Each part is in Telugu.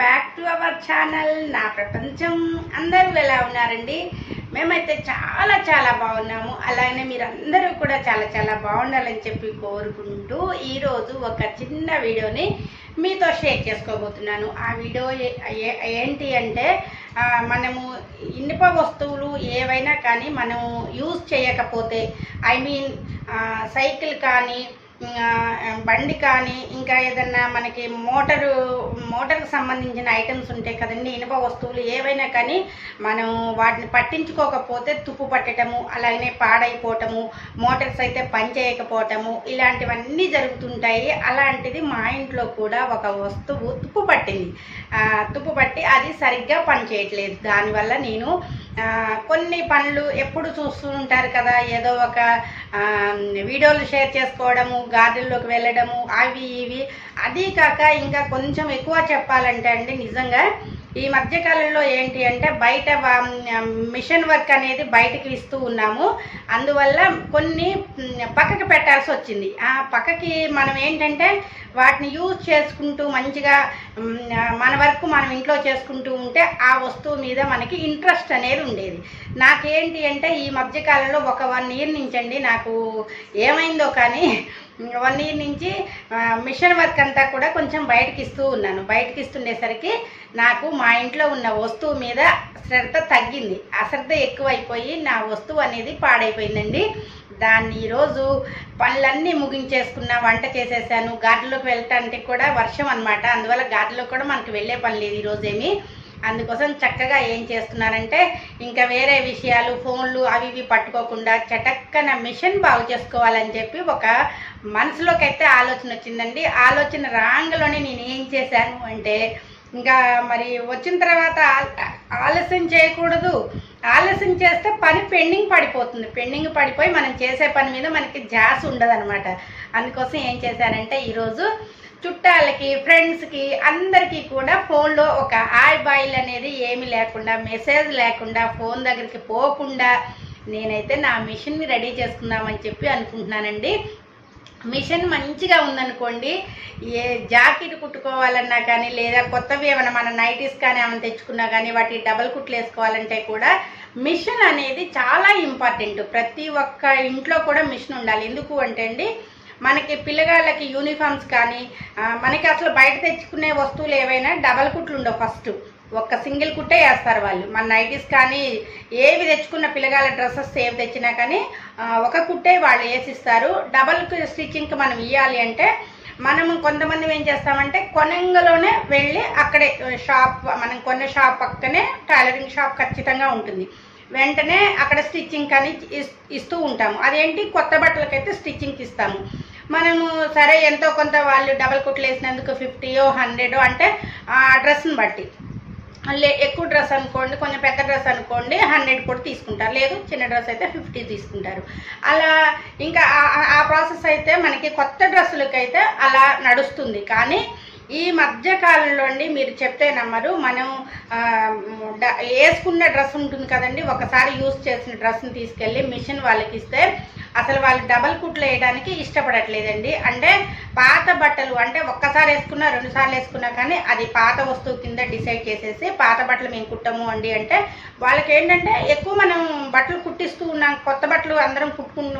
బ్యాక్ టు అవర్ ఛానల్ నా ప్రపంచం. అందరూ ఎలా ఉన్నారండి? మేమైతే చాలా చాలా బాగున్నాము. అలాగే మీరు అందరూ కూడా చాలా చాలా బాగుండాలని చెప్పి కోరుకుంటూ ఈరోజు ఒక చిన్న వీడియోని మీతో షేర్ చేసుకోబోతున్నాను. ఆ వీడియో ఏంటి అంటే మనము ఇనుప వస్తువులు ఏవైనా కానీ మనం యూజ్ చేయకపోతే సైకిల్ కానీ బండి కానీ ఇంకా ఏదన్నా మనకి మోటార్కి సంబంధించిన ఐటమ్స్ ఉంటాయి కదండి, ఇనుప వస్తువులు ఏవైనా కానీ మనం వాటిని పట్టించుకోకపోతే తుప్పు పట్టడము, అలాగనే పాడైపోవటము, మోటార్స్ అయితే పని చేయకపోవటము, ఇలాంటివన్నీ జరుగుతుంటాయి. అలాంటిది మా ఇంట్లో కూడా ఒక వస్తువు తుప్పు పట్టి అది సరిగ్గా పని చేయట్లేదు. దానివల్ల నేను కొన్ని పనులు ఎప్పుడు చూస్తూ ఉంటారు కదా, ఏదో ఒక వీడియోలు షేర్ చేసుకోవడము, గార్డెన్లోకి వెళ్ళడము, అవి ఇవి. అదీ కాక ఇంకా కొంచెం ఎక్కువ చెప్పాలంటే అండి, నిజంగా ఈ మధ్యకాలంలో ఏంటి అంటే బయట మిషన్ వర్క్ అనేది బయటకి ఇస్తూ ఉన్నాము. అందువల్ల కొన్ని పక్కకి పెట్టాల్సి వచ్చింది. ఆ పక్కకి మనం ఏంటంటే వాటిని యూజ్ చేసుకుంటూ మంచిగా మన వర్క్ మనం ఇంట్లో చేసుకుంటూ ఉంటే ఆ వస్తువు మీద మనకి ఇంట్రెస్ట్ అనేది ఉండేది. నాకేంటి అంటే ఈ మధ్యకాలంలో ఒక 1 year నుంచి అండి, నాకు ఏమైందో కానీ 1 year నుంచి మిషన్ వర్క్ అంతా కూడా కొంచెం బయటకి ఇస్తూ ఉన్నాను. బయటకి ఇస్తుండేసరికి నాకు మా ఇంట్లో ఉన్న వస్తువు మీద శ్రద్ధ తగ్గింది. అశ్రద్ధ ఎక్కువైపోయి నా వస్తువు అనేది పాడైపోయిందండి. దాన్ని ఈరోజు పనులన్నీ ముగించేసుకున్నా, వంట చేసేసాను. గార్డెన్లోకి వెళ్ళటానికి కూడా వర్షం అనమాట, అందువల్ల గార్డెన్లో కూడా మనకు వెళ్ళే పని లేదు ఈరోజేమి. అందుకోసం చక్కగా ఏం చేస్తున్నారంటే ఇంకా వేరే విషయాలు, ఫోన్లు అవి ఇవి పట్టుకోకుండా చటక్కన మిషన్ బాగు చేసుకోవాలని చెప్పి ఒక మనసులోకి అయితే ఆలోచన వచ్చిందండి. ఆలోచన రాంగలోనే నేను ఏం చేశాను అంటే, ఇంకా మరి వచ్చిన తర్వాత ఆలస్యం చేయకూడదు. ఆలస్యం చేస్తే పని పెండింగ్ పడిపోయి మనం చేసే పని మీద మనకి ధ్యాస ఉండదు అనమాట. అందుకోసం ఏం చేశానంటే ఈరోజు చుట్టాలకి, ఫ్రెండ్స్కి, అందరికీ కూడా ఫోన్లో ఒక హాయ్ బాయ్లు అనేది ఏమీ లేకుండా, మెసేజ్ లేకుండా, ఫోన్ దగ్గరికి పోకుండా నేనైతే నా మిషన్ని రెడీ చేసుకుందామని చెప్పి అనుకుంటున్నానండి. మిషన్ మంచిగా ఉందనుకోండి, ఏ జాకెట్ కుట్టుకోవాలన్నా కానీ, లేదా కొత్తవి ఏమైనా మన నైటీస్ కానీ ఏమైనా తెచ్చుకున్నా కానీ వాటి డబల్ కుట్లు వేసుకోవాలంటే కూడా మిషన్ అనేది చాలా ఇంపార్టెంట్. ప్రతి ఒక్క ఇంట్లో కూడా మిషన్ ఉండాలి. ఎందుకు అంటే అండి, మనకి పిల్లగాళ్ళకి యూనిఫామ్స్ కానీ, మనకి అసలు బయట తెచ్చుకునే వస్తువులు ఏవైనా డబల్ కుట్లు ఉండవు. ఫస్ట్ ఒక్క సింగిల్ కుట్టే వేస్తారు వాళ్ళు. మన నైటీస్ కానీ ఏవి తెచ్చుకున్న పిల్లగాళ్ళ డ్రెస్సెస్ ఏవి తెచ్చినా కానీ ఒక కుట్టే వాళ్ళు వేసిస్తారు. డబల్ స్టిచ్చింగ్కి మనం ఇవ్వాలి అంటే మనము కొంతమంది ఏం చేస్తామంటే కొనంగలోనే వెళ్ళి అక్కడే మనం కొన్న షాప్ పక్కనే టైలరింగ్ షాప్ ఖచ్చితంగా ఉంటుంది. వెంటనే అక్కడ స్టిచ్చింగ్ కానీ ఇస్తూ ఉంటాము. అదేంటి, కొత్త బట్టలకైతే స్టిచ్చింగ్కి ఇస్తాము. మనము సరే ఎంతో కొంత వాళ్ళు డబల్ కుట్లు వేసినందుకు 50 100 అంటే ఆ డ్రెస్ని బట్టి, ఎక్కువ డ్రెస్ అనుకోండి, కొంచెం పెద్ద డ్రెస్ అనుకోండి 100 కూడా తీసుకుంటారు. లేదు చిన్న డ్రెస్ అయితే 50 తీసుకుంటారు. అలా ఇంకా ఆ ప్రాసెస్ అయితే మనకి కొత్త డ్రెస్సులకైతే అలా నడుస్తుంది. కానీ ఈ మధ్యకాలంలో అండి, మీరు చెప్తే నమ్మరు, మనం వేసుకున్న డ్రెస్ ఉంటుంది కదండి, ఒకసారి యూజ్ చేసిన డ్రెస్ని తీసుకెళ్ళి మిషన్ వాళ్ళకి ఇస్తే అసలు వాళ్ళు డబల్ కుట్లు వేయడానికి ఇష్టపడట్లేదండి. అంటే పాత బట్టలు అంటే ఒక్కసారి వేసుకున్నా 2 సార్లు వేసుకున్నా కానీ అది పాత వస్తువు కింద డిసైడ్ చేసేసి పాత బట్టలు మేము కుట్టము అండి అంటే వాళ్ళకి ఏంటంటే ఎక్కువ మనం బట్టలు కుట్టిస్తూ ఉన్నాం, కొత్త బట్టలు అందరం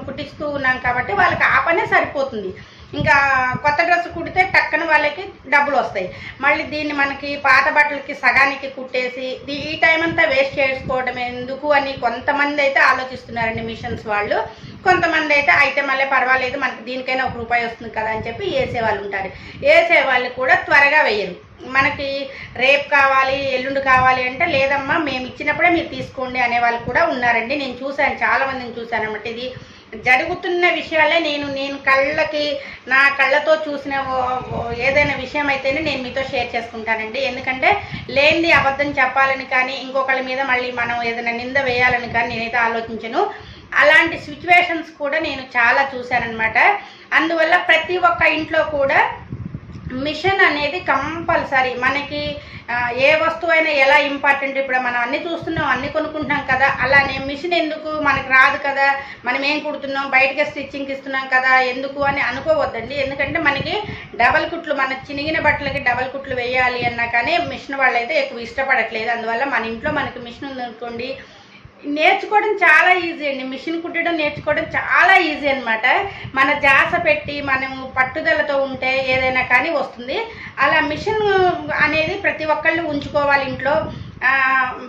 కుట్టిస్తూ ఉన్నాం కాబట్టి వాళ్ళకి ఆ పనే సరిపోతుంది. ఇంకా కొత్త డ్రెస్ కుడితే టక్కన వాళ్ళకి డబ్బులు వస్తాయి. మళ్ళీ దీన్ని మనకి పాత బట్టలకి సగానికి కుట్టేసి ఈ టైం అంతా వేస్ట్ చేసుకోవడం ఎందుకు అని కొంతమంది అయితే ఆలోచిస్తున్నారండి మిషన్స్ వాళ్ళు. కొంతమంది అయితే మళ్ళీ పర్వాలేదు, మనకి దీనికైనా ₹1 వస్తుంది కదా అని చెప్పి వేసేవాళ్ళు ఉంటారు. వేసేవాళ్ళు కూడా త్వరగా వేయరు. మనకి రేపు కావాలి, ఎల్లుండి కావాలి అంటే లేదమ్మా మేము ఇచ్చినప్పుడే మీరు తీసుకోండి అనే వాళ్ళు కూడా ఉన్నారండి. నేను చూశాను, చాలామందిని చూశాను అన్నమాట. ఇది జరుగుతున్న విషయాలే నేను నా కళ్ళతో చూసిన ఏదైనా విషయం అయితేనే నేను మీతో షేర్ చేసుకుంటానండి. ఎందుకంటే లేనిది అబద్ధం చెప్పాలని కానీ, ఇంకొకళ్ళ మీద మళ్ళీ మనం ఏదైనా నింద వేయాలని కానీ నేనైతే ఆలోచించను. అలాంటి సిచ్యువేషన్స్ కూడా నేను చాలా చూశానన్నమాట. అందువల్ల ప్రతి ఒక్క ఇంట్లో కూడా మిషన్ అనేది కంపల్సరీ మనకి ఏ వస్తువైనా ఎలా ఇంపార్టెంట్. ఇప్పుడు మనం అన్ని చూస్తున్నాం, అన్ని కొనుక్కుంటున్నాం కదా, అలానే మిషన్ ఎందుకు మనకు రాదు కదా, మనం ఏం కుడుతున్నాం బయటకే స్టిచ్చింగ్ ఇస్తున్నాం కదా ఎందుకు అని అనుకోవద్దండి. ఎందుకంటే మనకి డబల్ కుట్లు, మన చినిగిన బట్టలకి డబల్ కుట్లు వేయాలి అన్నా కానీ మిషన్ వాళ్ళైతే ఎక్కువ ఇష్టపడట్లేదు. అందువల్ల మన ఇంట్లో మనకి మిషన్ ఉందనుకోండి, నేర్చుకోవడం చాలా ఈజీ అండి. మిషన్ కుట్టడం నేర్చుకోవడం చాలా ఈజీ అనమాట. మన ధ్యాస పెట్టి మనం పట్టుదలతో ఉంటే ఏదైనా కానీ వస్తుంది. అలా మిషన్ అనేది ప్రతి ఒక్కళ్ళు ఉంచుకోవాలి ఇంట్లో.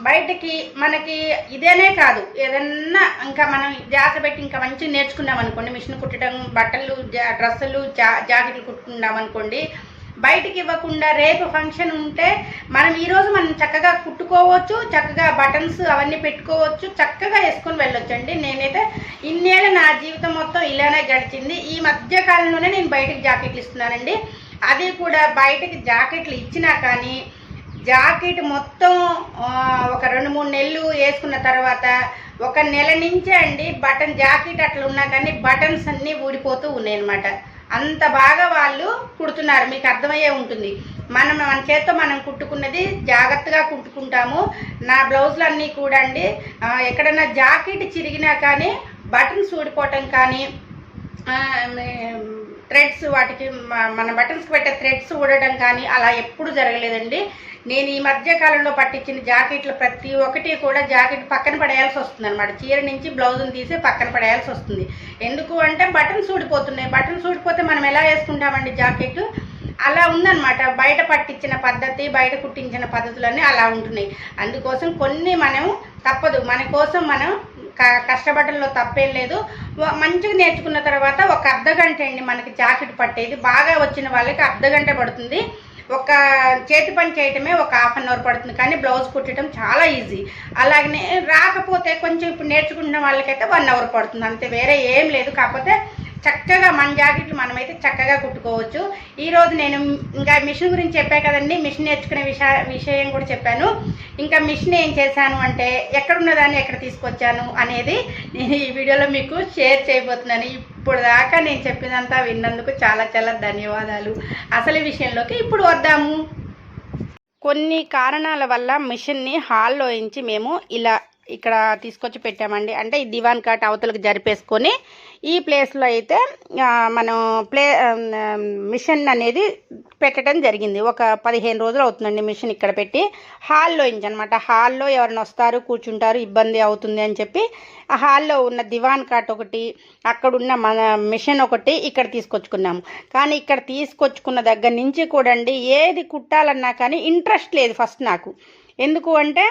బయటకి మనకి ఇదేనే కాదు, ఏదన్నా ఇంకా మనం ధ్యాస పెట్టి ఇంకా మంచిగా నేర్చుకున్నాం అనుకోండి, మిషన్ కుట్టడం, బట్టలు, డ్రెస్సులు, జాకెట్లు కుట్టుకున్నాం అనుకోండి, బయటికి ఇవ్వకుండా రేపు ఫంక్షన్ ఉంటే మనం ఈరోజు మనం చక్కగా కుట్టుకోవచ్చు, చక్కగా బటన్స్ అవన్నీ పెట్టుకోవచ్చు, చక్కగా వేసుకొని వెళ్ళొచ్చండి. నేనైతే ఇన్నేళ్ళ నా జీవితం మొత్తం ఇలానే గడిచింది. ఈ మధ్య కాలంలోనే నేను బయటకి జాకెట్లు ఇస్తున్నానండి. అది కూడా బయటకి జాకెట్లు ఇచ్చినా కానీ జాకెట్ మొత్తం ఒక 2-3 నెలలు వేసుకున్న తర్వాత ఒక నెల నుంచే అండి బటన్ జాకెట్ అట్లా ఉన్నా కానీ బటన్స్ అన్నీ ఊడిపోతూ ఉన్నాయి అనమాట. అంత బాగా వాళ్ళు కుడుతున్నారు, మీకు అర్థమయ్యే ఉంటుంది. మన చేత్తో మనం కుట్టుకున్నది జాగ్రత్తగా కుట్టుకుంటాము. నా బ్లౌజులు అన్నీ కూడా అండి ఎక్కడైనా జాకెట్ చిరిగినా కానీ బటన్స్ ఊడిపోవటం కానీ థ్రెడ్స్ వాటికి మన బటన్స్కి పెట్టే థ్రెడ్స్ ఊడటం కానీ అలా ఎప్పుడు జరగలేదండి. నేను ఈ మధ్య కాలంలో పట్టించిన జాకెట్లు ప్రతి ఒక్కటి కూడా జాకెట్ పక్కన పడేయాల్సి వస్తుంది అనమాట. చీర నుంచి బ్లౌజ్ని తీసి పక్కన పడేయాల్సి వస్తుంది. ఎందుకు అంటే బటన్స్ ఊడిపోతున్నాయి. బటన్స్ ఊడిపోతే మనం ఎలా వేసుకుంటామండి జాకెట్? అలా ఉందన్నమాట. బయట పట్టించిన పద్ధతి, బయట కుట్టించిన పద్ధతులన్నీ అలా ఉంటున్నాయి. అందుకోసం కొన్ని మనం తప్పదు, మన కోసం మనం కష్టపడడంలో తప్పేం లేదు. మంచిగా నేర్చుకున్న తర్వాత ఒక అర్ధగంట అండి మనకి జాకెట్ పట్టేది. బాగా వచ్చిన వాళ్ళకి అర్ధగంట పడుతుంది. ఒక చేతి పని చేయటమే ఒక ½ అన్ అవర్ పడుతుంది, కానీ బ్లౌజ్ కుట్టడం చాలా ఈజీ. అలాగనే రాకపోతే కొంచెం ఇప్పుడు నేర్చుకుంటున్న వాళ్ళకైతే 1 అవర్ పడుతుంది, అంతే, వేరే ఏం లేదు. కాకపోతే చక్కగా మన జాకెట్లు మనమైతే చక్కగా కుట్టుకోవచ్చు. ఈరోజు నేను ఇంకా మిషన్ గురించి చెప్పా కదండి, మిషన్ నేర్చుకునే విషయం కూడా చెప్పాను. ఇంకా మిషన్ ఏం చేశాను అంటే ఎక్కడున్నదాన్ని ఎక్కడ తీసుకొచ్చాను అనేది నేను ఈ వీడియోలో మీకు షేర్ చేయబోతున్నాను. ఇప్పుడు దాకా నేను చెప్పినంతా విన్నందుకు చాలా చాలా ధన్యవాదాలు. అసలు విషయంలోకి ఇప్పుడు వద్దాము. కొన్ని కారణాల వల్ల మిషన్ని హాల్లో నుంచి మేము ఇలా ఇక్కడ తీసుకొచ్చి పెట్టామండి. అంటే ఈ దివాన్ కాట్ అవతలకు జరిపేసుకొని ఈ ప్లేస్లో అయితే మనం మిషన్ అనేది పెట్టడం జరిగింది. ఒక 15 రోజులు అవుతుందండి మిషన్ ఇక్కడ పెట్టి. హాల్లో ఇంచి అనమాట. హాల్లో ఎవరైనా వస్తారు, కూర్చుంటారు, ఇబ్బంది అవుతుంది అని చెప్పి ఆ హాల్లో ఉన్న దివాన్ కాట్ ఒకటి, అక్కడున్న మన మిషన్ ఒకటి ఇక్కడ తీసుకొచ్చుకున్నాము. కానీ ఇక్కడ తీసుకొచ్చుకున్న దగ్గర నుంచి కూడా అండి ఏది కుట్టాలన్నా కానీ ఇంట్రెస్ట్ లేదు ఫస్ట్ నాకు. ఎందుకు అంటే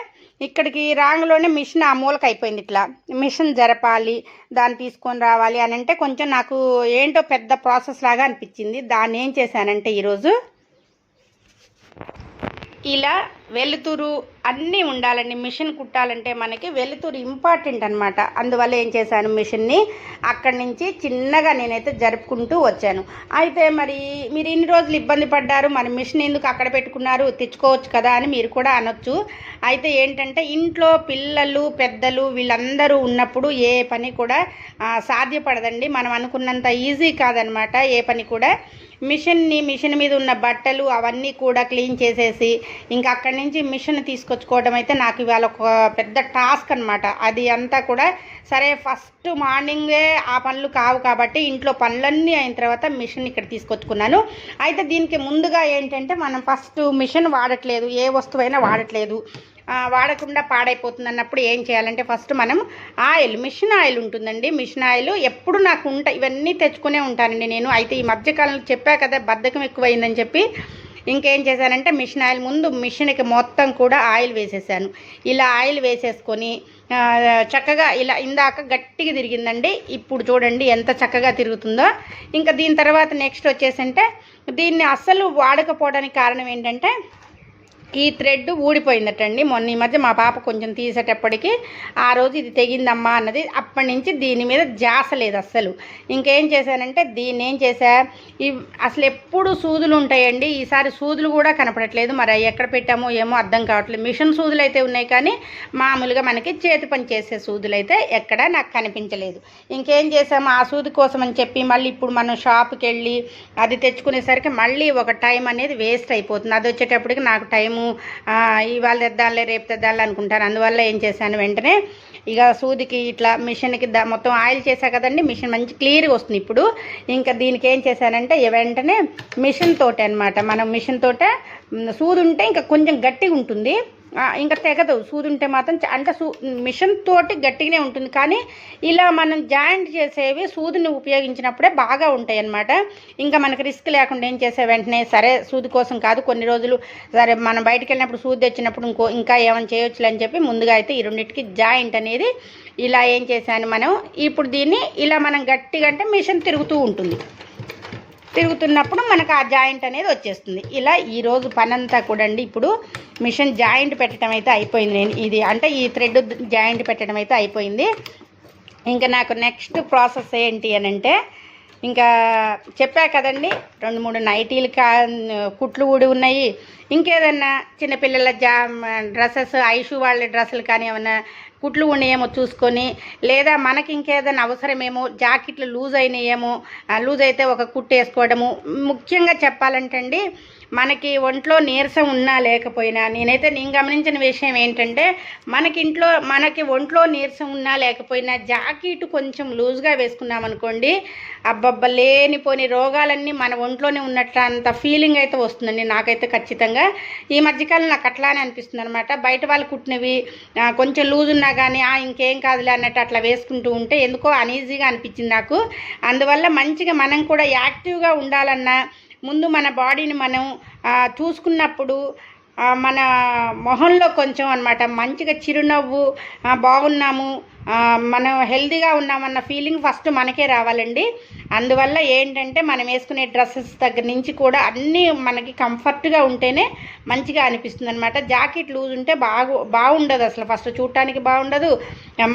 ఇక్కడికి రాంగ్లోనే మిషన్ ఆ మూలకి అయిపోయింది. ఇట్లా మిషన్ జరపాలి, దాన్ని తీసుకొని రావాలి అని అంటే కొంచెం నాకు ఏంటో పెద్ద ప్రాసెస్ లాగా అనిపించింది. దాన్ని ఏం చేశానంటే ఈరోజు ఇలా వెలుతురు అన్నీ ఉండాలండి. మిషన్ కుట్టాలంటే మనకి వెలుతురు ఇంపార్టెంట్ అనమాట. అందువల్ల ఏం చేశాను, మిషన్ని అక్కడి నుంచి చిన్నగా నేనైతే జరుపుకుంటూ వచ్చాను. అయితే మరి మీరు ఇన్ని రోజులు ఇబ్బంది పడ్డారు, మరి మిషన్ ఎందుకు అక్కడ పెట్టుకున్నారు, తెచ్చుకోవచ్చు కదా అని మీరు కూడా అనొచ్చు. అయితే ఏంటంటే ఇంట్లో పిల్లలు, పెద్దలు వీళ్ళందరూ ఉన్నప్పుడు ఏ పని కూడా సాధ్యపడదండి. మనం అనుకున్నంత ఈజీ కాదనమాట ఏ పని కూడా. మిషన్ మీద ఉన్న బట్టలు అవన్నీ కూడా క్లీన్ చేసేసి ఇంకా అక్కడి నుంచి మిషన్ తీసుకొచ్చుకోవడం అయితే నాకు ఇవాళ ఒక పెద్ద టాస్క్ అనమాట. అది అంతా కూడా సరే ఫస్ట్ మార్నింగే ఆ పనులు కావు కాబట్టి ఇంట్లో పనులన్నీ అయిన తర్వాత మిషన్ ఇక్కడ తీసుకొచ్చుకున్నాను. అయితే దీనికి ముందుగా ఏంటంటే మనం ఫస్ట్ మిషన్ వాడట్లేదు, ఏ వస్తువైనా వాడట్లేదు, వాడకుండా పాడైపోతుంది అన్నప్పుడు ఏం చేయాలంటే ఫస్ట్ మనం ఆయిల్, మిషన్ ఆయిల్ ఉంటుందండి. మిషన్ ఆయిల్ ఎప్పుడు నాకు ఇవన్నీ తెచ్చుకునే ఉంటానండి నేను. అయితే ఈ మధ్యకాలంలో చెప్పా కదా బద్ధకం ఎక్కువైందని చెప్పి ఇంకేం చేశానంటే మిషన్ ఆయిల్ ముందు మిషన్కి మొత్తం కూడా ఆయిల్ వేసేసాను. ఇలా ఆయిల్ వేసేసుకొని చక్కగా ఇలా ఇందాక గట్టిగా తిరిగిందండి. ఇప్పుడు చూడండి ఎంత చక్కగా తిరుగుతుందో. ఇంకా దీని తర్వాత నెక్స్ట్ వచ్చేసంటే దీన్ని అస్సలు వాడకపోవడానికి కారణం ఏంటంటే ఈ థ్రెడ్ ఊడిపోయిందటండి. మొన్న ఈ మధ్య మా పాప కొంచెం తీసేటప్పటికి ఆ రోజు ఇది తెగిందమ్మా అన్నది. అప్పటి నుంచి దీని మీద ధ్యాస లేదు అస్సలు. ఇంకేం చేశానంటే దీన్ని ఏం చేశా, అసలు ఎప్పుడు సూదులు ఉంటాయండి, ఈసారి సూదులు కూడా కనపడట్లేదు. మరి అవి ఎక్కడ పెట్టామో ఏమో అర్థం కావట్లేదు. మిషన్ సూదులు అయితే ఉన్నాయి కానీ మామూలుగా మనకి చేతి పని చేసే సూదులు అయితే ఎక్కడా నాకు కనిపించలేదు. ఇంకేం చేసాము, ఆ సూది కోసం అని చెప్పి మళ్ళీ ఇప్పుడు మనం షాప్కి వెళ్ళి అది తెచ్చుకునేసరికి మళ్ళీ ఒక టైం అనేది వేస్ట్ అయిపోతుంది. అది వచ్చేటప్పటికి నాకు టైము ఇవాళ తెద్దాలే రేపు తెద్దాలే అనుకుంటాను. అందువల్ల ఏం చేశాను, వెంటనే ఇక సూదికి ఇట్లా మిషన్కి మొత్తం ఆయిల్ చేశా కదండి, మిషన్ మంచి క్లియర్గా వస్తుంది. ఇప్పుడు ఇంకా దీనికి ఏం చేశానంటే వెంటనే మిషన్ తోటే అనమాట. మనం మిషన్ తోటే సూది ఉంటే ఇంకా కొంచెం గట్టిగా ఉంటుంది, ఇంకా తెగదు. సూది ఉంటే మాత్రం అంటే మిషన్ తోటి గట్టిగానే ఉంటుంది, కానీ ఇలా మనం జాయింట్ చేసేవి సూదిని ఉపయోగించినప్పుడే బాగా ఉంటాయి అన్నమాట. ఇంకా మనకి రిస్క్ లేకుండా ఏం చేసే వెంటనే సరే సూది కోసం కాదు, కొన్ని రోజులు సరే మనం బయటకు వెళ్ళినప్పుడు సూది తెచ్చినప్పుడు ఇంకా ఏమైనా చేయొచ్చులే అని చెప్పి ముందుగా అయితే ఈ రెండింటికి జాయింట్ అనేది ఇలా ఏం చేశాను. మనం ఇప్పుడు దీన్ని ఇలా మనం గట్టిగా అంటే మిషన్ తిరుగుతూ ఉంటుంది, తిరుగుతున్నప్పుడు మనకు ఆ జాయింట్ అనేది వచ్చేస్తుంది. ఇలా ఈరోజు పనంతా కూడా అండి ఇప్పుడు మిషన్ జాయింట్ పెట్టడం అయితే అయిపోయింది. నేను ఇది అంటే ఈ థ్రెడ్ జాయింట్ పెట్టడం అయితే అయిపోయింది. ఇంకా నాకు నెక్స్ట్ ప్రాసెస్ ఏంటి అని అంటే, ఇంకా చెప్పా కదండి 2-3 నైటీలు కుట్లు ఊడి ఉన్నాయి. ఇంకేదన్నా చిన్నపిల్లల డ్రెస్సెస్, ఐషు వాళ్ళ డ్రెస్సులు కానీ ఏమన్నా కుట్లు ఉన్నాయేమో చూసుకొని, లేదా మనకి ఇంకేదైనా అవసరమేమో జాకెట్లు లూజ్ అయినాయేమో, లూజ్ అయితే ఒక కుట్టు వేసుకోవడము. ముఖ్యంగా చెప్పాలంటే అండి, మనకి ఒంట్లో నీరసం ఉన్నా లేకపోయినా నేను గమనించిన విషయం ఏంటంటే, మనకి ఒంట్లో నీరసం ఉన్నా లేకపోయినా జాకెట్ కొంచెం లూజ్గా వేసుకున్నామనుకోండి, అబ్బబ్బ లేనిపోని రోగాలన్నీ మన ఒంట్లోనే ఉన్నట్టు అంత ఫీలింగ్ అయితే వస్తుందండి నాకైతే ఖచ్చితంగా. ఈ మధ్యకాలం నాకు అట్లానే అనిపిస్తుంది అనమాట. బయట వాళ్ళు కుట్టినవి కొంచెం లూజ్ ఉన్నా కానీ ఇంకేం కాదులే అన్నట్టు అట్లా వేసుకుంటూ ఉంటే ఎందుకో అనీజీగా అనిపించింది నాకు. అందువల్ల మంచిగా మనం కూడా యాక్టివ్గా ఉండాలన్నా ముందు మన బాడీని మనం చూసుకున్నప్పుడు మన మొహంలో కొంచెం అన్నమాట మంచిగా చిరునవ్వు, బాగున్నాము, మనం హెల్తీగా ఉన్నామన్న ఫీలింగ్ ఫస్ట్ మనకే రావాలండి. అందువల్ల ఏంటంటే మనం వేసుకునే డ్రెస్సెస్ దగ్గర నుంచి కూడా అన్నీ మనకి కంఫర్ట్గా ఉంటేనే మంచిగా అనిపిస్తుంది అనమాట. జాకెట్ లూజ్ ఉంటే బాగుండదు, అసలు ఫస్ట్ చూడటానికి బాగుండదు,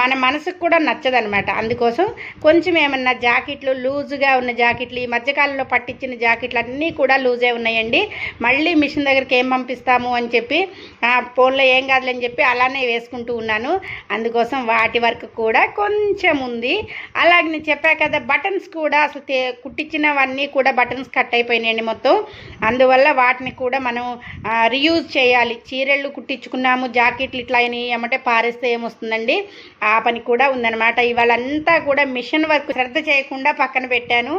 మన మనసుకు కూడా నచ్చదు అనమాట. అందుకోసం కొంచెం ఏమన్నా జాకెట్లు లూజుగా ఉన్న జాకెట్లు, ఈ మధ్యకాలంలో పట్టించిన జాకెట్లు అన్నీ కూడా లూజే ఉన్నాయండి. మళ్ళీ మిషన్ దగ్గరికి ఏం పంపిస్తాము అని చెప్పి ఫోన్లో ఏం కాదులని చెప్పి అలానే వేసుకుంటూ ఉన్నాను. అందుకోసం వాటి వరకు కూడా కొంచెం ఉంది. అలాగే నేను చెప్పా కదా, బటన్స్ కూడా అసలు కుట్టించినవన్నీ కూడా బటన్స్ కట్ అయిపోయినాయండి మొత్తం. అందువల్ల వాటిని కూడా మనం రీయూజ్ చేయాలి. చీరళ్ళు కుట్టించుకున్నాము, జాకెట్లు ఇట్లా అయినాయి ఏమంటే పారేస్తే ఏమొస్తుందండి, ఆ పని కూడా ఉందన్నమాట. ఇవాళంతా కూడా మిషన్ వర్క్ శ్రద్ధ చేయకుండా పక్కన పెట్టాను.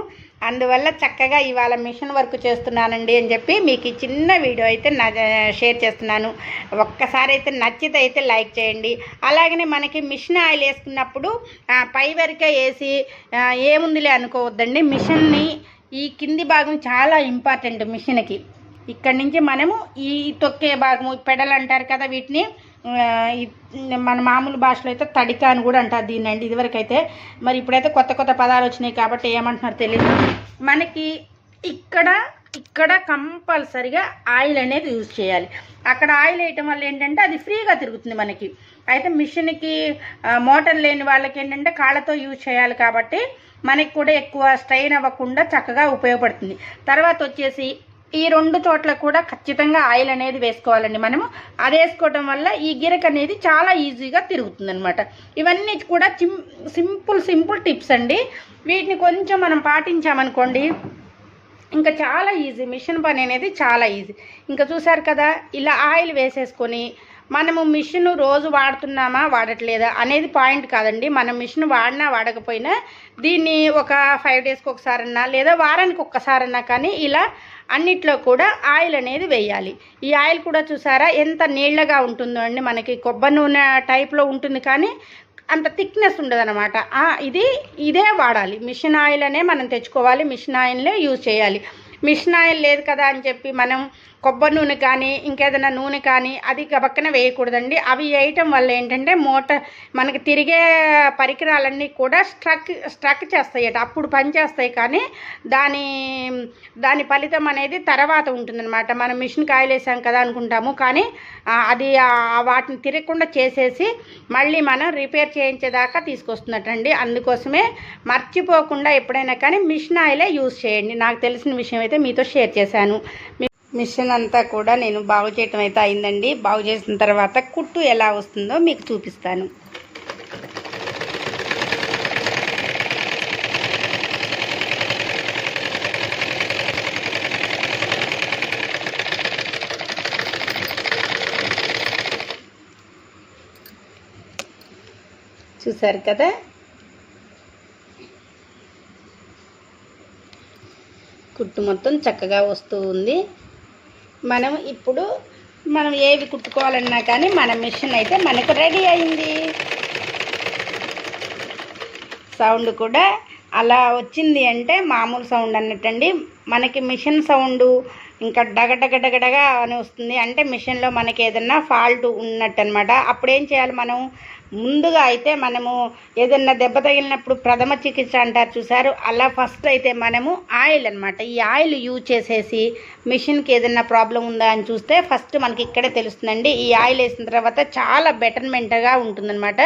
అందువల్ల చక్కగా ఇవాళ మిషన్ వర్క్ చేస్తున్నానండి అని చెప్పి మీకు ఈ చిన్న వీడియో అయితే షేర్ చేస్తున్నాను. ఒక్కసారి అయితే నచ్చితే అయితే లైక్ చేయండి. అలాగనే మనకి మిషన్ ఆయిల్ వేసుకున్నప్పుడు పై వరకే వేసి ఏముందిలే అనుకోవద్దండి. మిషన్ని ఈ కింది భాగం చాలా ఇంపార్టెంట్ మిషన్కి. ఇక్కడి నుంచి మనము ఈ తొక్కే భాగము, పెడలు అంటారు కదా వీటిని, మన మామూలు భాషలో అయితే తడిక అని కూడా అంటారు దీన్ని అండి ఇదివరకైతే. మరి ఇప్పుడైతే కొత్త కొత్త పదాలు వచ్చినాయి కాబట్టి ఏమంటున్నారు తెలియదు. మనకి ఇక్కడ కంపల్సరిగా ఆయిల్ అనేది యూజ్ చేయాలి. అక్కడ ఆయిల్ వేయటం వల్ల ఏంటంటే అది ఫ్రీగా తిరుగుతుంది మనకి. అయితే మిషన్కి మోటార్ లేని వాళ్ళకి ఏంటంటే కాళ్ళతో యూజ్ చేయాలి కాబట్టి మనకి కూడా ఎక్కువ స్ట్రెయిన్ అవ్వకుండా చక్కగా ఉపయోగపడుతుంది. తర్వాత వచ్చేసి ఈ 2 చోట్ల కూడా ఖచ్చితంగా ఆయిల్ అనేది వేసుకోవాలండి మనము. అది వేసుకోవడం వల్ల ఈ గిరక అనేది చాలా ఈజీగా తిరుగుతుంది అనమాట. ఇవన్నీ కూడా సింపుల్ టిప్స్ అండి. వీటిని కొంచెం మనం పాటించామనుకోండి ఇంకా చాలా ఈజీ, మిషన్ పని అనేది చాలా ఈజీ. ఇంకా చూసారు కదా, ఇలా ఆయిల్ వేసేసుకొని మనము మిషన్ రోజు వాడుతున్నామా వాడట్లేదా అనేది పాయింట్ కాదండి. మనం మిషన్ వాడినా వాడకపోయినా దీన్ని ఒక 5 డేస్కి ఒకసారన్నా లేదా వారానికి ఒక్కసారన్నా కానీ ఇలా అన్నిట్లో కూడా ఆయిల్ అనేది వేయాలి. ఈ ఆయిల్ కూడా చూసారా ఎంత నీళ్ళగా ఉంటుందో అండి. మనకి కొబ్బరి నూనె టైప్లో ఉంటుంది కానీ అంత థిక్నెస్ ఉండదు అనమాట. ఇదే వాడాలి. మిషన్ ఆయిల్ అనే మనం తెచ్చుకోవాలి, మిషన్ ఆయిల్నే యూజ్ చేయాలి. మిషన్ ఆయిల్ లేదు కదా అని చెప్పి మనం కొబ్బరి నూనె కానీ ఇంకేదైనా నూనె కానీ అది గబక్కన వేయకూడదండి. అవి వేయటం వల్ల ఏంటంటే మనకి తిరిగే పరికరాలన్నీ కూడా స్ట్రక్ చేస్తాయట, అప్పుడు పనిచేస్తాయి. కానీ దాని ఫలితం అనేది తర్వాత ఉంటుందన్నమాట. మనం మిషన్కి ఆయిల్ వేసాం కదా అనుకుంటాము, కానీ అది వాటిని తిరగకుండా చేసేసి మళ్ళీ మనం రిపేర్ చేయించేదాకా తీసుకొస్తున్నట్టండి. అందుకోసమే మర్చిపోకుండా ఎప్పుడైనా కానీ మిషన్ ఆయిలే యూజ్ చేయండి. నాకు తెలిసిన విషయం అయితే మీతో షేర్ చేశాను. మిషన్ అంతా కూడా నేను బాగు చేయటం అయితే అయిందండి. బాగు చేసిన తర్వాత కుట్టు ఎలా వస్తుందో మీకు చూపిస్తాను. చూసారు కదా, కుట్టు మొత్తం చక్కగా వస్తూ ఉంది. ఇప్పుడు మనం ఏవి కుట్టుకోవాలన్నా కానీ మన మిషన్ అయితే మనకు రెడీ అయింది. సౌండ్ కూడా అలా వచ్చింది అంటే మామూలు సౌండ్ అన్నట్టండి. మనకి మిషన్ సౌండు ఇంకా డగడగడగడగా అని వస్తుంది అంటే మిషన్లో మనకి ఏదన్నా ఫాల్ట్ ఉన్నట్టు అనమాట. అప్పుడేం చేయాలి, మనం ముందుగా అయితే మనము ఏదన్నా దెబ్బ తగిలినప్పుడు ప్రథమ చికిత్స అంటారు చూసారు, అలా ఫస్ట్ అయితే మనము ఆయిల్ అనమాట, ఈ ఆయిల్ యూజ్ చేసేసి మిషన్కి ఏదన్నా ప్రాబ్లం ఉందా అని చూస్తే ఫస్ట్ మనకి ఇక్కడే తెలుస్తుందండి. ఈ ఆయిల్ వేసిన తర్వాత చాలా బెటర్మెంట్గా ఉంటుందన్నమాట.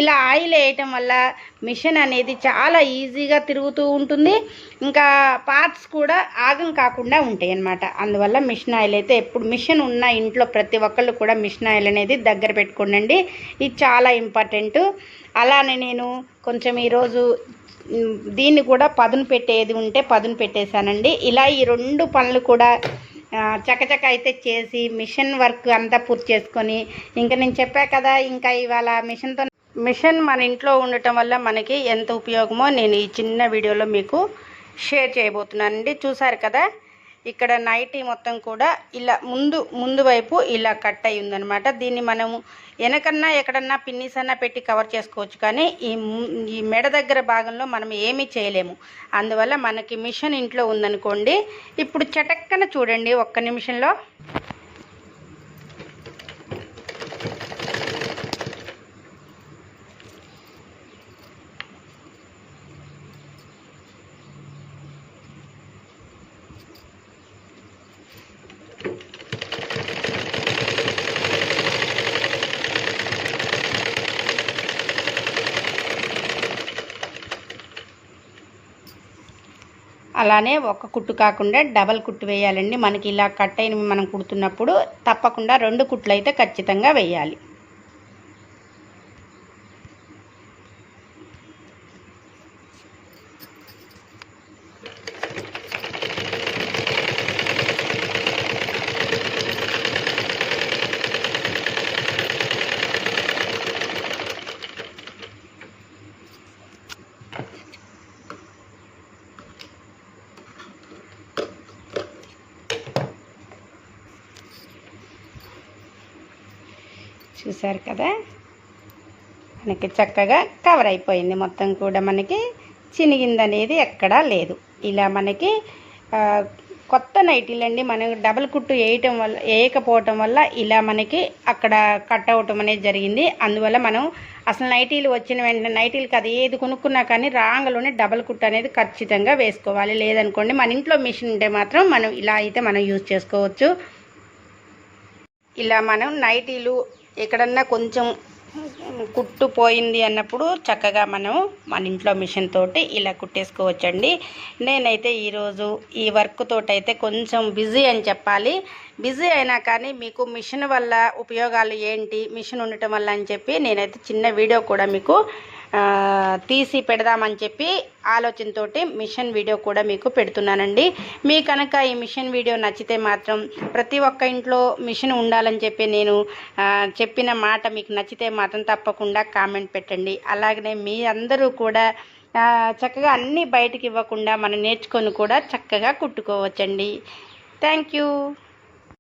ఇలా ఆయిల్ వేయటం వల్ల మిషన్ అనేది చాలా ఈజీగా తిరుగుతూ ఉంటుంది, ఇంకా పార్ట్స్ కూడా ఆగం కాకుండా ఉంటాయి అన్నమాట. అందువల్ల మిషన్ ఆయిల్ అయితే ఎప్పుడు మిషన్ ఉన్న ఇంట్లో ప్రతి ఒక్కళ్ళు కూడా మిషన్ ఆయిల్ అనేది దగ్గర పెట్టుకోండి. ఇది చాలా ఇంపార్టెంట్. అలానే నేను కొంచెం ఈరోజు దీన్ని కూడా పదును పెట్టేది ఉంటే పదును పెట్టేశానండి. ఇలా ఈ రెండు పనులు కూడా చకచక అయితే చేసి మిషన్ వర్క్ అంతా పూర్తి చేసుకొని ఇంకా నేను చెప్పా కదా, ఇంకా ఇవాళ మిషన్ మన ఇంట్లో ఉండటం వల్ల మనకి ఎంత ఉపయోగమో నేను ఈ చిన్న వీడియోలో మీకు షేర్ చేయబోతున్నానండి. చూసారు కదా, ఇక్కడ నైటీ మొత్తం కూడా ఇలా ముందు వైపు ఇలా కట్ అయి ఉందనమాట. దీన్ని మనము వెనకన్నా ఎక్కడన్నా పిన్నిస్ అన్నా పెట్టి కవర్ చేసుకోవచ్చు, కానీ ఈ మెడ దగ్గర భాగంలో మనం ఏమీ చేయలేము. అందువల్ల మనకి మిషన్ ఇంట్లో ఉందనుకోండి, ఇప్పుడు చటక్కన చూడండి, ఒక్క నిమిషంలో అలానే ఒక కుట్టు కాకుండా డబల్ కుట్టు వేయాలండి. మనకి ఇలా కట్ అయిన మనం కుడుతున్నప్పుడు తప్పకుండా 2 కుట్లు అయితే ఖచ్చితంగా వేయాలి. చూసారు కదా, మనకి చక్కగా కవర్ అయిపోయింది. మొత్తం కూడా మనకి చినిగిందనేది ఎక్కడా లేదు. ఇలా మనకి కొత్త నైటీలు అండి, మనం డబల్ కుట్టు వేయకపోవటం వల్ల ఇలా మనకి అక్కడ కట్ అవటం అనేది జరిగింది. అందువల్ల మనం అసలు నైటీలు వచ్చిన వెంటనే నైటీలకి అది ఏది కొనుక్కున్నా కానీ రాంగలోనే డబల్ కుట్టు అనేది ఖచ్చితంగా వేసుకోవాలి. లేదనుకోండి, మన ఇంట్లో మిషన్ ఉంటే మాత్రం మనం ఇలా అయితే మనం యూజ్ చేసుకోవచ్చు. ఇలా మనం నైటీలు ఎక్కడన్నా కొంచెం కుట్టు పోయింది అన్నప్పుడు చక్కగా మనం మన ఇంట్లో మిషన్ తోటి ఇలా కుట్టేసుకోవచ్చండి. నేనైతే ఈరోజు ఈ వర్క్ తోటైతే కొంచెం బిజీ అని చెప్పాలి. బిజీ అయినా కానీ మీకు మిషన్ వల్ల ఉపయోగాలు ఏంటి, మిషన్ ఉండటం వల్ల అని చెప్పి నేనైతే చిన్న వీడియో కూడా మీకు తీసి పెడదామని చెప్పి ఆలోచనతోటి మిషన్ వీడియో కూడా మీకు పెడుతున్నానండి. మీ కనుక ఈ మిషన్ వీడియో నచ్చితే మాత్రం ప్రతి ఒక్క ఇంట్లో మిషన్ ఉండాలని చెప్పి నేను చెప్పిన మాట మీకు నచ్చితే మాత్రం తప్పకుండా కామెంట్ పెట్టండి. అలాగనే మీ అందరూ కూడా చక్కగా అన్నీ బయటికి ఇవ్వకుండా మనం నేర్చుకొని కూడా చక్కగా కుట్టుకోవచ్చండి. Thank you.